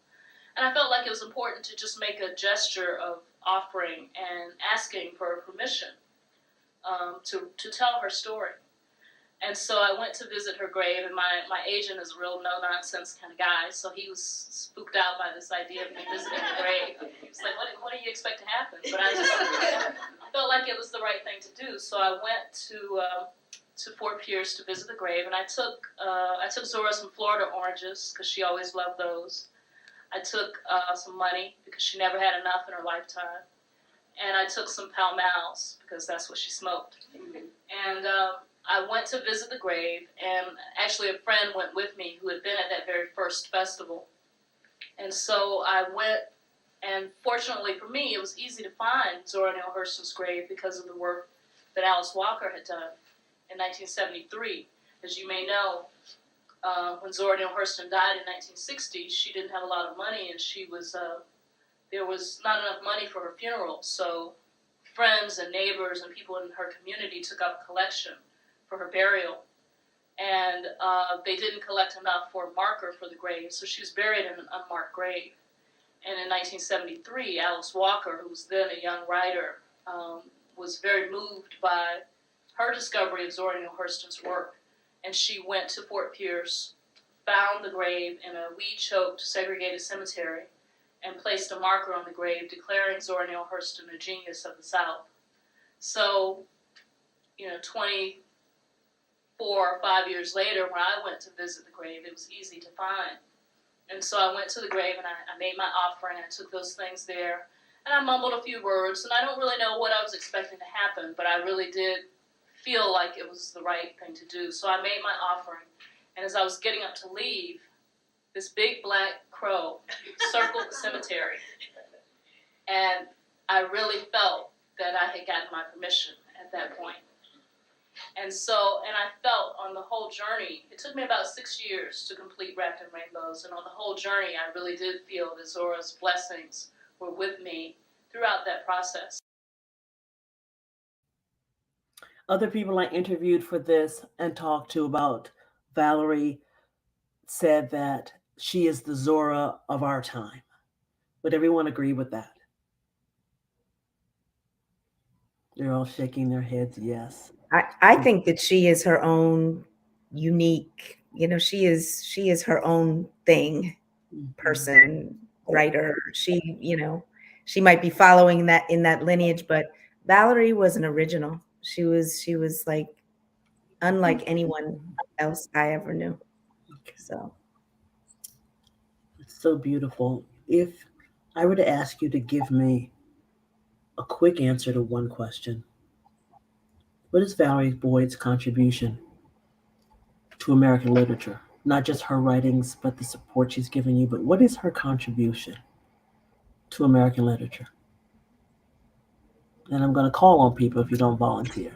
L: And I felt like it was important to just make a gesture of offering and asking for permission to tell her story. And so I went to visit her grave, and my agent is a real no-nonsense kind of guy, so he was spooked out by this idea of me visiting the grave. He was like, what do you expect to happen? But I just felt like it was the right thing to do, so I went to Fort Pierce to visit the grave, and I took Zora some Florida oranges, because she always loved those. I took some money, because she never had enough in her lifetime. And I took some Pall Malls, because that's what she smoked. And I went to visit the grave, and actually a friend went with me who had been at that very first festival. And so I went, and fortunately for me, it was easy to find Zora Neale Hurston's grave because of the work that Alice Walker had done in 1973. As you may know, when Zora Neale Hurston died in 1960, she didn't have a lot of money, and there was not enough money for her funeral. So friends and neighbors and people in her community took up a collection for her burial, and they didn't collect enough for a marker for the grave, so she was buried in an unmarked grave. And in 1973, Alice Walker, who was then a young writer, was very moved by her discovery of Zora Neale Hurston's work, and she went to Fort Pierce, found the grave in a weed-choked, segregated cemetery, and placed a marker on the grave declaring Zora Neale Hurston a genius of the South. So, 24 or 5 years later, when I went to visit the grave, it was easy to find. And so I went to the grave, and I made my offering. I took those things there, and I mumbled a few words, and I don't really know what I was expecting to happen, but I really did feel like it was the right thing to do. So I made my offering, and as I was getting up to leave, this big black crow circled the cemetery, and I really felt that I had gotten my permission at that point. And I felt on the whole journey, it took me about 6 years to complete Wrapped in Rainbows, and on the whole journey, I really did feel that Zora's blessings were with me throughout that process.
B: Other people I interviewed for this and talked to about Valerie said that she is the Zora of our time. Would everyone agree with that? They're all shaking their heads, yes.
E: I think that she is her own unique, she is her own thing, person, writer. She might be following that in that lineage, but Valerie was an original. She was like unlike anyone else I ever knew. So
B: it's so beautiful. If I were to ask you to give me a quick answer to one question, what is Valerie Boyd's contribution to American literature? Not just her writings, but the support she's given you, but what is her contribution to American literature? And I'm going to call on people if you don't volunteer.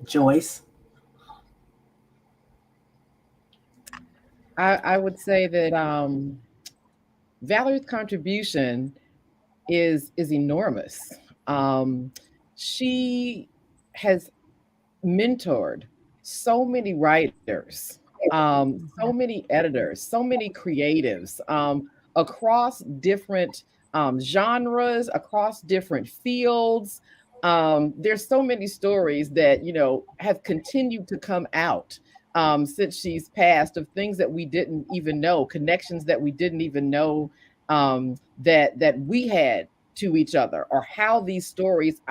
B: Joyce?
D: I would say that Valerie's contribution is enormous. She has mentored so many writers, so many editors, so many creatives across different genres, across different fields. There's so many stories that have continued to come out since she's passed, of things that we didn't even know, connections that we didn't even know that we had to each other, or how these stories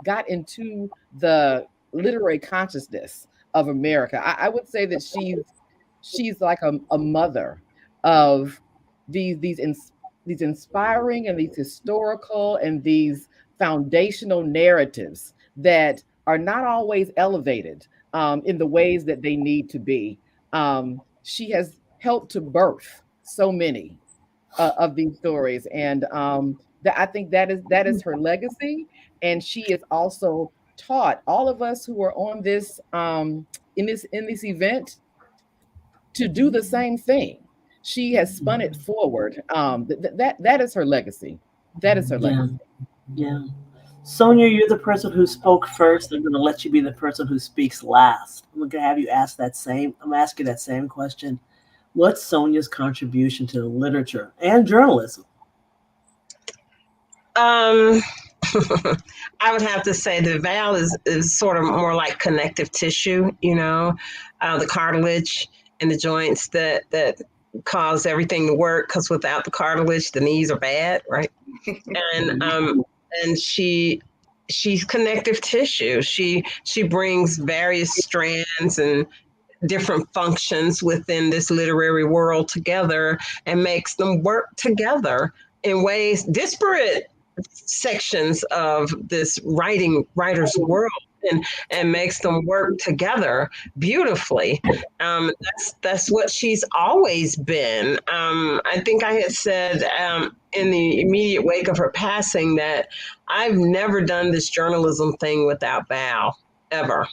D: got into the literary consciousness of America. I would say that she's like a mother of these inspiring and these historical and these foundational narratives that are not always elevated in the ways that they need to be. She has helped to birth so many of these stories, and I think that is her legacy. And she is also taught all of us who are on this in this event to do the same thing. She has spun it forward. That is her legacy. That is her legacy.
B: Yeah. Sonia, you're the person who spoke first. I'm going to let you be the person who speaks last. I'm going to have you ask I'm going to ask you that same question. What's Sonia's contribution to literature and journalism?
C: I would have to say that Val is sort of more like connective tissue, the cartilage and the joints that cause everything to work, because without the cartilage, the knees are bad, right? And she's connective tissue. She brings various strands and different functions within this literary world together and makes them work together in ways, disparate sections of this writer's world, and makes them work together beautifully. That's what she's always been. I think I had said in the immediate wake of her passing that I've never done this journalism thing without Val, ever.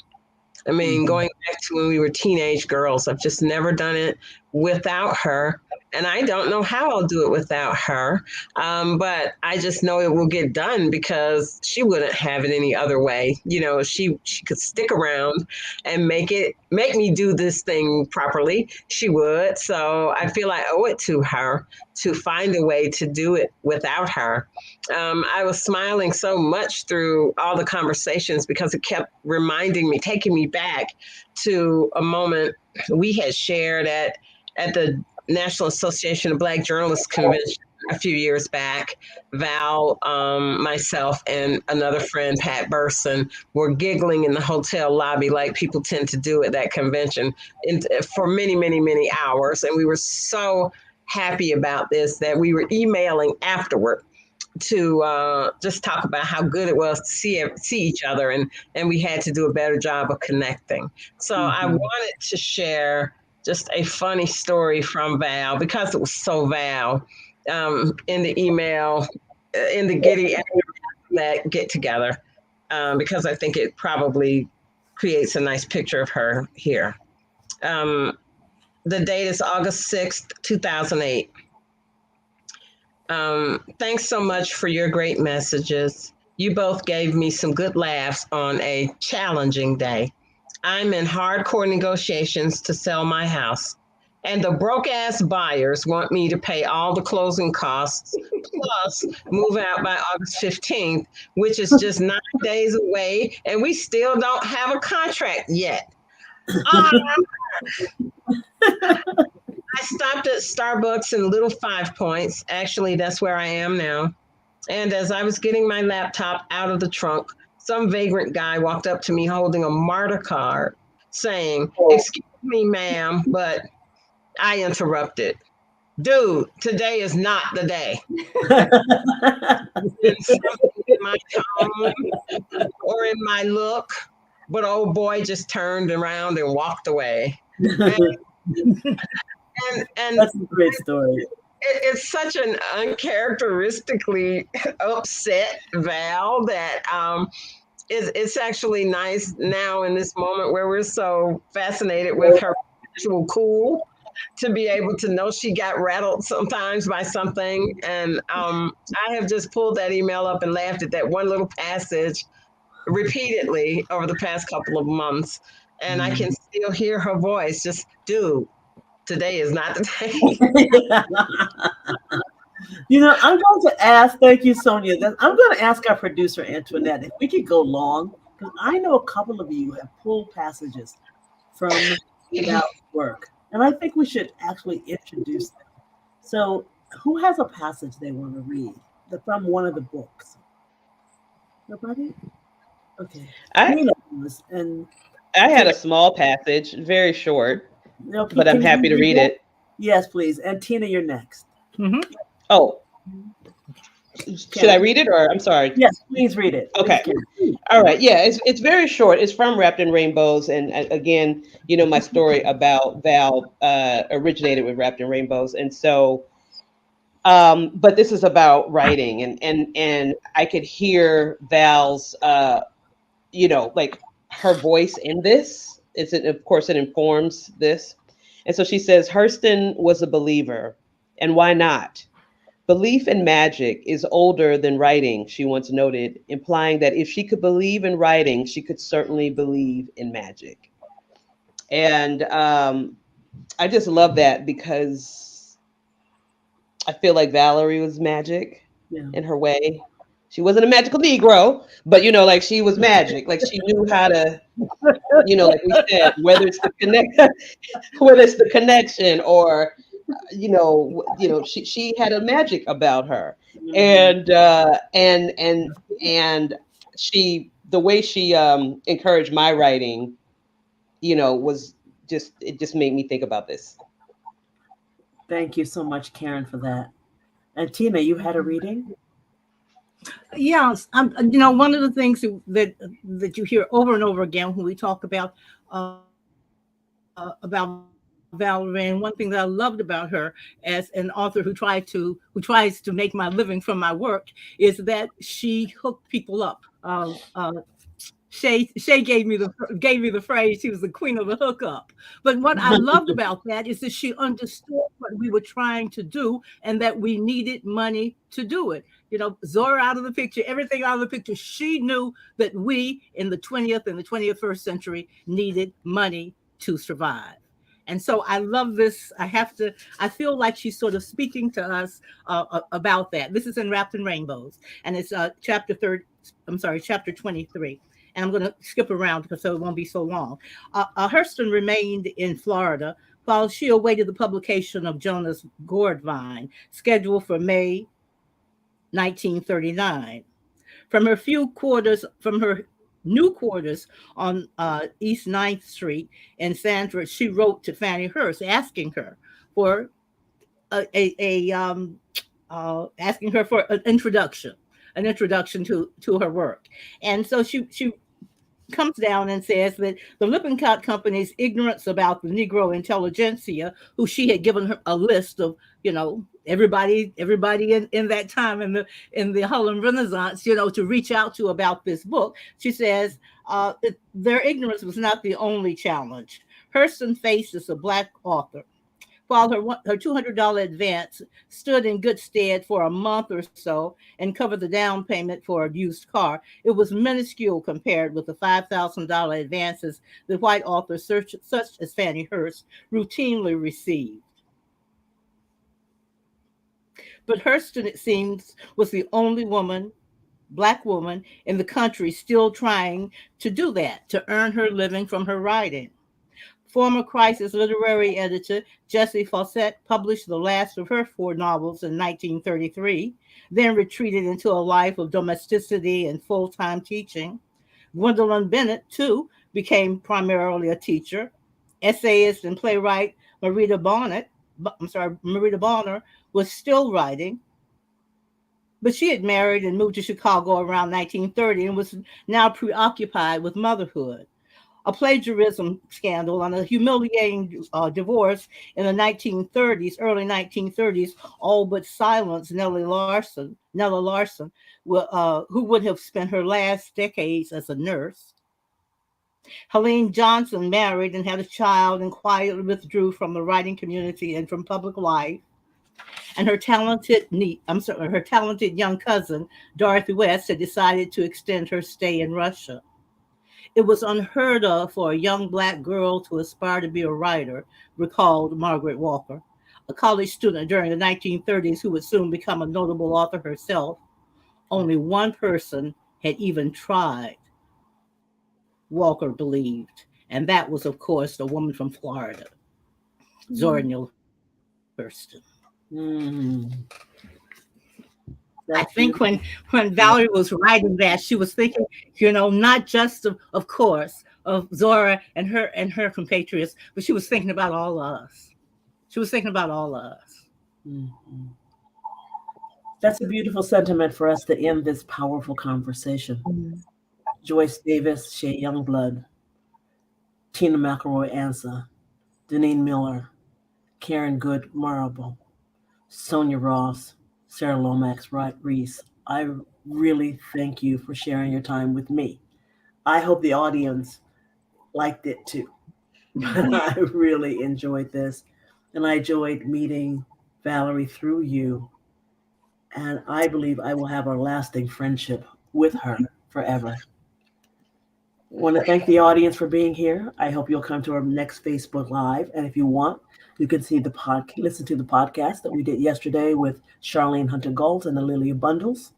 C: I mean, going back to when we were teenage girls, I've just never done it without her. And I don't know how I'll do it without her. But I just know it will get done because she wouldn't have it any other way. She could stick around and make me do this thing properly. She would. So I feel I owe it to her to find a way to do it without her. I was smiling so much through all the conversations because it kept reminding me, taking me back to a moment we had shared at the National Association of Black Journalists Convention a few years back. Val, myself, and another friend, Pat Burson, were giggling in the hotel lobby like people tend to do at that convention for many, many, many hours. And we were so happy about this that we were emailing afterward to just talk about how good it was to see each other, and we had to do a better job of connecting. So I wanted to share just a funny story from Val, because it was so Val, in the email, in the Getty that get together, because I think it probably creates a nice picture of her here. The date is August 6th, 2008. Thanks so much for your great messages. You both gave me some good laughs on a challenging day. I'm in hardcore negotiations to sell my house, and the broke-ass buyers want me to pay all the closing costs, plus move out by August 15th, which is just 9 days away, and we still don't have a contract yet. I stopped at Starbucks in Little 5 Points. Actually, that's where I am now. And as I was getting my laptop out of the trunk, some vagrant guy walked up to me holding a MARTA card saying, "Excuse me, ma'am," but I interrupted. "Dude, today is not the day." Something in my tone or in my look, but old boy just turned around and walked away. And
B: that's a great story.
C: It's such an uncharacteristically upset Val that it's actually nice now in this moment where we're so fascinated with her actual cool to be able to know she got rattled sometimes by something. And I have just pulled that email up and laughed at that one little passage repeatedly over the past couple of months. And I can still hear her voice just, "Dude, today is not the day."
B: You know, I'm going to ask, thank you, Sonia. I'm going to ask our producer, Antoinette, if we could go long, because I know a couple of you have pulled passages from Val's work, and I think we should actually introduce them. So, who has a passage they want to read from one of the books? Nobody? Okay.
J: I had a small passage, very short, but I'm happy to read it.
B: Yes, please. And Tina, you're next.
G: Mm-hmm.
J: Oh, should I read it, or I'm sorry?
B: Yes, please read it.
J: Okay. All right. Yeah, it's very short. It's from Wrapped in Rainbows, and again, you know, my story about Val originated with Wrapped in Rainbows, and so, but this is about writing, and I could hear Val's, you know, like her voice in this. Of course, it informs this, and so she says, "Hurston was a believer, and why not? Belief in magic is older than writing," she once noted, implying that if she could believe in writing, she could certainly believe in magic. And I just love that because I feel like Valerie was magic in her way. She wasn't a magical Negro, but, you know, like she was magic. Like she knew how to, you know, like we said, whether it's the connection or, you know, she had a magic about her, and she, the way she encouraged my writing, you know, it just made me think about this.
B: Thank you so much, Karen, for that. And Tina, you had a reading?
G: Yes, you know, one of the things that you hear over and over again when we talk about Valerie, and one thing that I loved about her as an author who tries to make my living from my work, is that she hooked people up. Shay gave me the phrase, she was the queen of the hookup. But what I loved about that is that she understood what we were trying to do and that we needed money to do it. You know, Zora out of the picture, everything out of the picture. She knew that we in the 20th and the 21st century needed money to survive. And so I love this. I feel like she's sort of speaking to us about that. This is in Wrapped in Rainbows, and it's chapter 23. And I'm going to skip around so it won't be so long. Hurston remained in Florida while she awaited the publication of Jonah's Gourdvine, scheduled for May 1939. From her new quarters on East 9th Street in Sanford, she wrote to Fannie Hurst asking her for asking her for an introduction to her work. And so she comes down and says that the Lippincott Company's ignorance about the Negro intelligentsia, who she had given her a list of, you know, everybody in that time in the Harlem Renaissance, you know, to reach out to about this book. She says their ignorance was not the only challenge. Hurston faced as a Black author. While her $200 advance stood in good stead for a month or so and covered the down payment for a used car, it was minuscule compared with the $5,000 advances that white authors such as Fannie Hurst routinely received. But Hurston, it seems, was the only Black woman in the country still trying to do that, to earn her living from her writing. Former Crisis literary editor Jessie Fawcett published the last of her 4 novels in 1933, then retreated into a life of domesticity and full-time teaching. Gwendolyn Bennett, too, became primarily a teacher. Essayist and playwright Marita Bonner was still writing, but she had married and moved to Chicago around 1930 and was now preoccupied with motherhood. A plagiarism scandal and a humiliating divorce in the early 1930s, all but silenced Nella Larson, who would have spent her last decades as a nurse. Helene Johnson married and had a child and quietly withdrew from the writing community and from public life. And her talented young cousin, Dorothy West, had decided to extend her stay in Russia. It was unheard of for a young Black girl to aspire to be a writer, recalled Margaret Walker, a college student during the 1930s who would soon become a notable author herself. Only one person had even tried, Walker believed, and that was, of course, the woman from Florida, Zora Neale Hurston. I think when Valerie was writing that, she was thinking, not just of course of Zora and her compatriots, but she was thinking about all of us.
B: Mm-hmm. That's a beautiful sentiment for us to end this powerful conversation. Mm-hmm. Joyce Davis, Shea Youngblood, Tina McElroy Ansa, Deneen Miller, Karen Good Marable, Sonia Ross, Sarah Lomax, Reese, I really thank you for sharing your time with me. I hope the audience liked it too. I really enjoyed this, and I enjoyed meeting Valerie through you. And I believe I will have a lasting friendship with her forever. I want to thank the audience for being here. I hope you'll come to our next Facebook Live. And if you want, you can see listen to the podcast that we did yesterday with Charlene Hunter-Galt and the Lilia Bundles,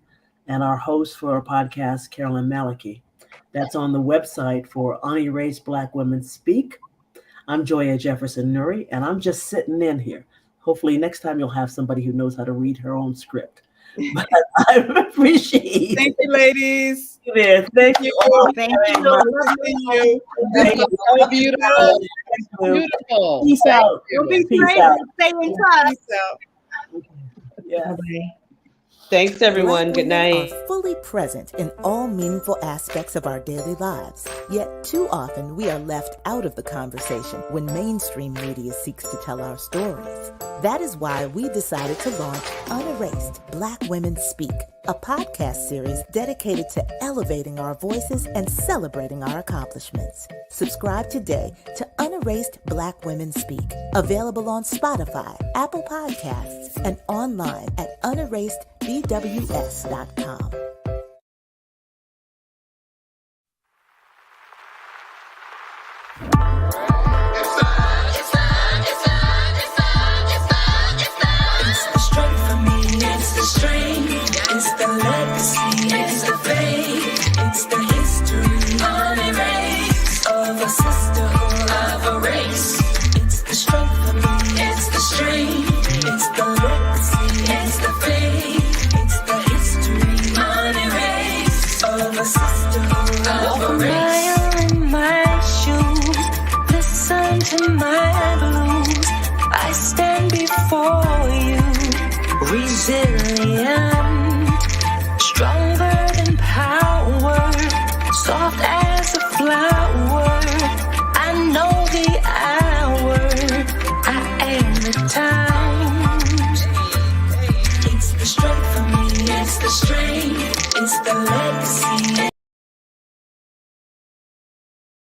B: and our host for our podcast, Carolyn Malachy. That's on the website for Unerased Black Women Speak. I'm Joya Jefferson Nuri, and I'm just sitting in here. Hopefully next time you'll have somebody who knows how to read her own script. But I appreciate it.
I: Thank you, ladies.
B: Thank you all.
G: Thank you.
D: So beautiful. Beautiful.
B: Peace out.
G: Peace out. Stay in touch.
I: Peace out.
B: Yeah.
J: Thanks, everyone. Good night.
M: Are fully present in all meaningful aspects of our daily lives. Yet too often we are left out of the conversation when mainstream media seeks to tell our stories. That is why we decided to launch Unerased Black Women Speak, a podcast series dedicated to elevating our voices and celebrating our accomplishments. Subscribe today to Unerased Black Women Speak, available on Spotify, Apple Podcasts, and online at unerasedbws.com.
A: It's the legacy, it's the faith, it's the history, unerased of a sisterhood, of a race. It's the strength of me, it's the strength, it's the legacy, it's the faith, it's the history, unerased of a sisterhood, of a race. Walk a mile in my shoes, listen to my blues. I stand before you, resilient, stronger than power, soft as